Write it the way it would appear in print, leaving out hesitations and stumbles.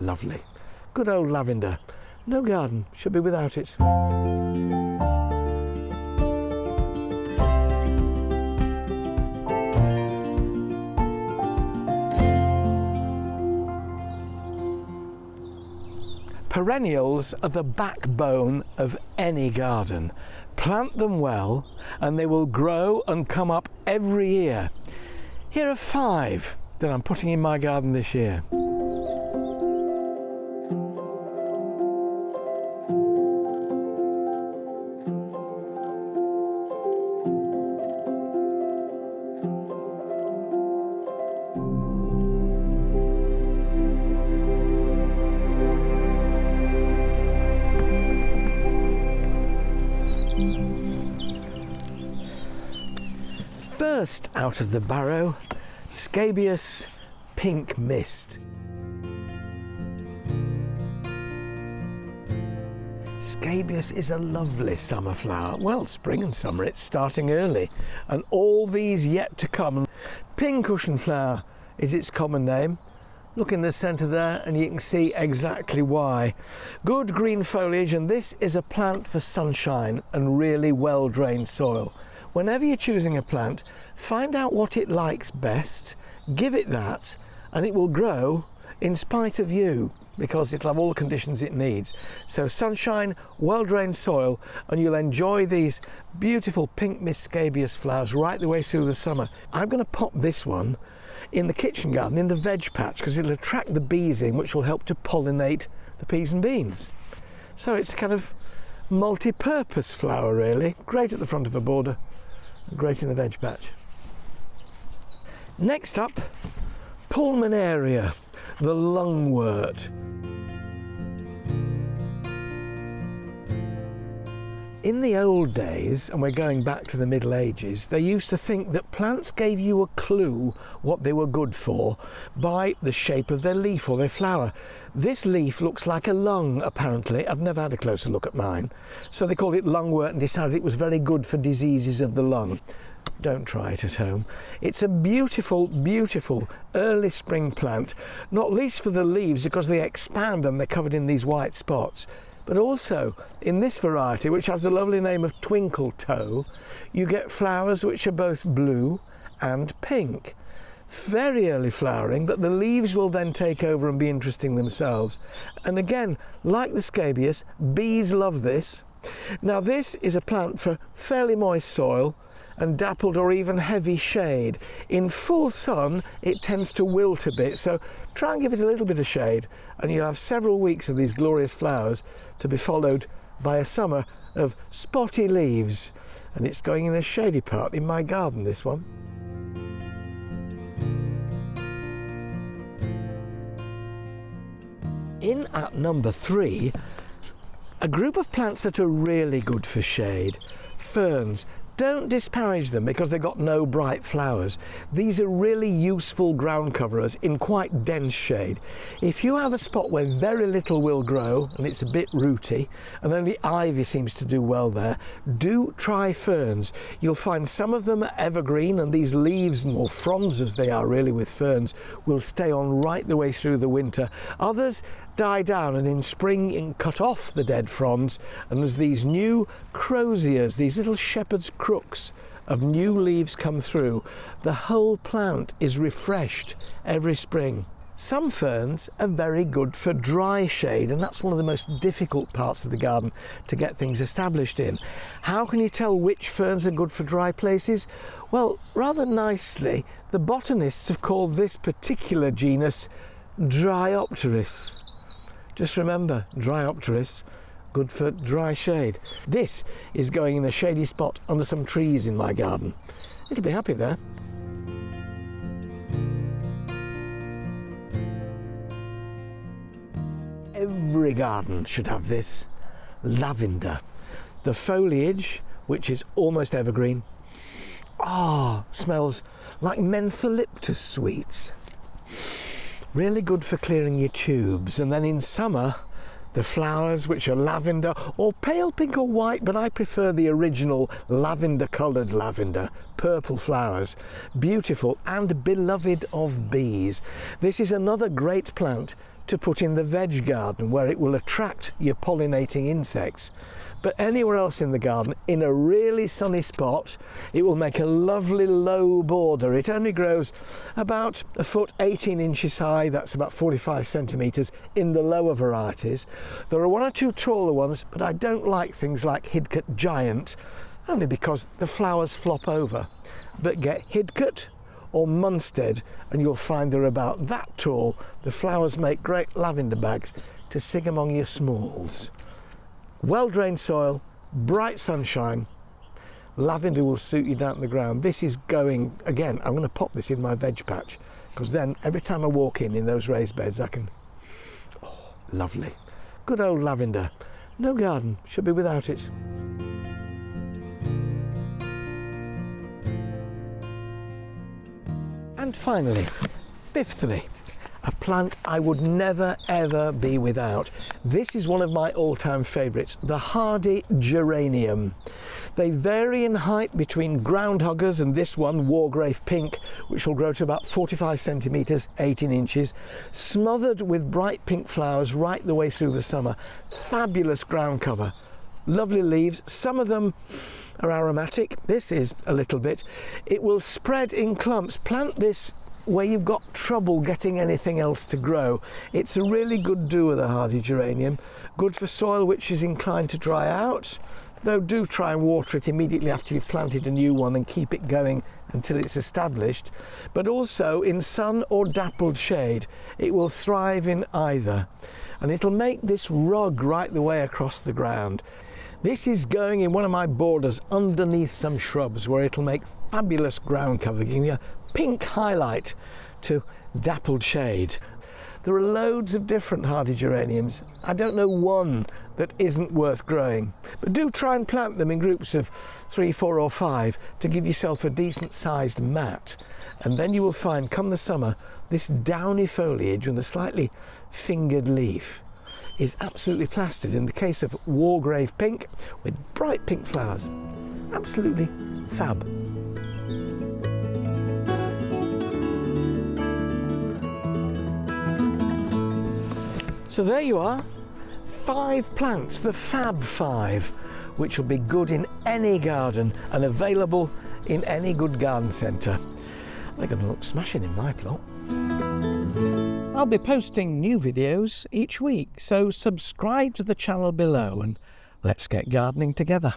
Lovely. Good old lavender. No garden should be without it. Perennials are the backbone of any garden. Plant them well and they will grow and come up every year. Here are 5 that I'm putting in my garden this year. First out of the barrow, Scabious Pink Mist. Scabious is a lovely summer flower. Well, spring and summer, it's starting early, and all these yet to come. Pincushion flower is its common name. Look in the centre there and you can see exactly why. Good green foliage, and this is a plant for sunshine and really well-drained soil. Whenever you're choosing a plant, find out what it likes best, give it that, and it will grow in spite of you, because it'll have all the conditions it needs. So sunshine, well-drained soil, and you'll enjoy these beautiful pink mist scabious flowers right the way through the summer. I'm going to pop this one in the kitchen garden, in the veg patch, because it'll attract the bees in, which will help to pollinate the peas and beans. So it's a kind of multi-purpose flower, really. Great at the front of a border, great in the veg patch. Next up, Pulmonaria, the lungwort. In the old days, and we're going back to the Middle Ages, they used to think that plants gave you a clue what they were good for by the shape of their leaf or their flower. This leaf looks like a lung, apparently. I've never had a closer look at mine. So they called it lungwort and decided it was very good for diseases of the lung. Don't try it at home. It's a beautiful, beautiful early spring plant, not least for the leaves because they expand and they're covered in these white spots. But also in this variety, which has the lovely name of Twinkle, you get flowers which are both blue and pink. Very early flowering, but the leaves will then take over and be interesting themselves. And again, like the scabious, bees love this. Now this is a plant for fairly moist soil and dappled or even heavy shade. In full sun, it tends to wilt a bit, so try and give it a little bit of shade, and you'll have several weeks of these glorious flowers to be followed by a summer of spotty leaves. And it's going in a shady part in my garden, this one. In at number 3, a group of plants that are really good for shade. Ferns. Don't disparage them because they've got no bright flowers. These are really useful ground coverers in quite dense shade. If you have a spot where very little will grow and it's a bit rooty and only ivy seems to do well there, do try ferns. You'll find some of them are evergreen, and these leaves, or fronds as they are really with ferns, will stay on right the way through the winter. Others die down, and in spring you can cut off the dead fronds, and as these new croziers, these little shepherd's crooks of new leaves come through, the whole plant is refreshed every spring. Some ferns are very good for dry shade, and that's one of the most difficult parts of the garden to get things established in. How can you tell which ferns are good for dry places? Well, rather nicely, the botanists have called this particular genus Dryopteris. Just remember, Dryopteris, good for dry shade. This is going in a shady spot under some trees in my garden. It'll be happy there. Every garden should have this. Lavender. The foliage, which is almost evergreen, smells like mentholyptus sweets. Really good for clearing your tubes. And then in summer, the flowers, which are lavender or pale pink or white, but I prefer the original lavender coloured lavender, purple flowers, beautiful and beloved of bees. This is another great plant to put in the veg garden where it will attract your pollinating insects. But anywhere else in the garden, in a really sunny spot, it will make a lovely low border. It only grows about a foot 18 inches high, that's about 45 centimetres in the lower varieties. There are one or two taller ones, but I don't like things like Hidcote Giant, only because the flowers flop over. But get Hidcote or Munstead and you'll find they're about that tall. The flowers make great lavender bags to stick among your smalls. Well-drained soil, bright sunshine, lavender will suit you down to the ground. This is going, again, I'm going to pop this in my veg patch, because then every time I walk in those raised beds I can, oh, lovely. Good old lavender. No garden should be without it. And finally, fifthly, a plant I would never ever be without. This is one of my all-time favourites, the hardy geranium. They vary in height between groundhoggers and this one, Wargrave Pink, which will grow to about 45 centimetres, 18 inches, smothered with bright pink flowers right the way through the summer. Fabulous ground cover. Lovely leaves, some of them are aromatic. This is a little bit. It will spread in clumps. Plant this where you've got trouble getting anything else to grow. It's a really good doer, the hardy geranium. Good for soil which is inclined to dry out, though do try and water it immediately after you've planted a new one and keep it going until it's established. But also in sun or dappled shade, it will thrive in either. And it'll make this rug right the way across the ground. This is going in one of my borders underneath some shrubs where it'll make fabulous ground cover, giving you a pink highlight to dappled shade. There are loads of different hardy geraniums. I don't know one that isn't worth growing, but do try and plant them in groups of 3, 4 or 5 to give yourself a decent sized mat, and then you will find come the summer this downy foliage and the slightly fingered leaf is absolutely plastered. In the case of Wargrave Pink with bright pink flowers. Absolutely fab. So there you are, 5 plants, the Fab 5, which will be good in any garden and available in any good garden centre. They're going to look smashing in my plot. I'll be posting new videos each week, so subscribe to the channel below and let's get gardening together.